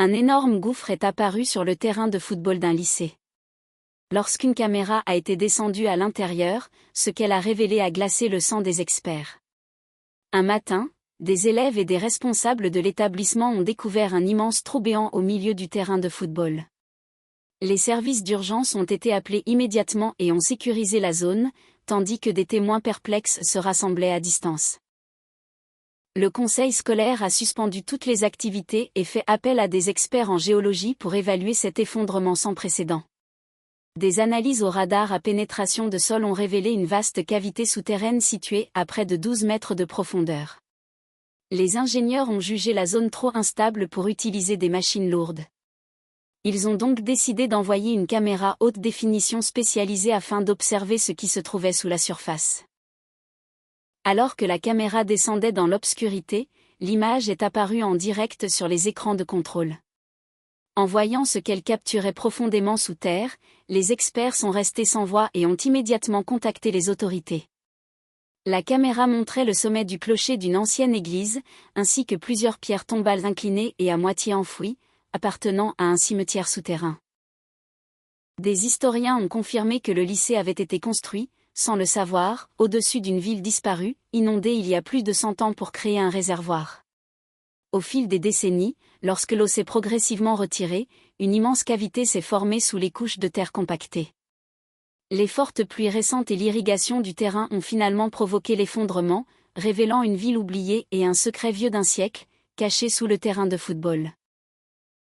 Un énorme gouffre est apparu sur le terrain de football d'un lycée. Lorsqu'une caméra a été descendue à l'intérieur, ce qu'elle a révélé a glacé le sang des experts. Un matin, des élèves et des responsables de l'établissement ont découvert un immense trou béant au milieu du terrain de football. Les services d'urgence ont été appelés immédiatement et ont sécurisé la zone, tandis que des témoins perplexes se rassemblaient à distance. Le conseil scolaire a suspendu toutes les activités et fait appel à des experts en géologie pour évaluer cet effondrement sans précédent. Des analyses au radar à pénétration de sol ont révélé une vaste cavité souterraine située à près de 12 mètres de profondeur. Les ingénieurs ont jugé la zone trop instable pour utiliser des machines lourdes. Ils ont donc décidé d'envoyer une caméra haute définition spécialisée afin d'observer ce qui se trouvait sous la surface. Alors que la caméra descendait dans l'obscurité, l'image est apparue en direct sur les écrans de contrôle. En voyant ce qu'elle capturait profondément sous terre, les experts sont restés sans voix et ont immédiatement contacté les autorités. La caméra montrait le sommet du clocher d'une ancienne église, ainsi que plusieurs pierres tombales inclinées et à moitié enfouies, appartenant à un cimetière souterrain. Des historiens ont confirmé que le lycée avait été construit, sans le savoir, au-dessus d'une ville disparue, inondée il y a plus de 100 ans pour créer un réservoir. Au fil des décennies, lorsque l'eau s'est progressivement retirée, une immense cavité s'est formée sous les couches de terre compactées. Les fortes pluies récentes et l'irrigation du terrain ont finalement provoqué l'effondrement, révélant une ville oubliée et un secret vieux d'un siècle, caché sous le terrain de football.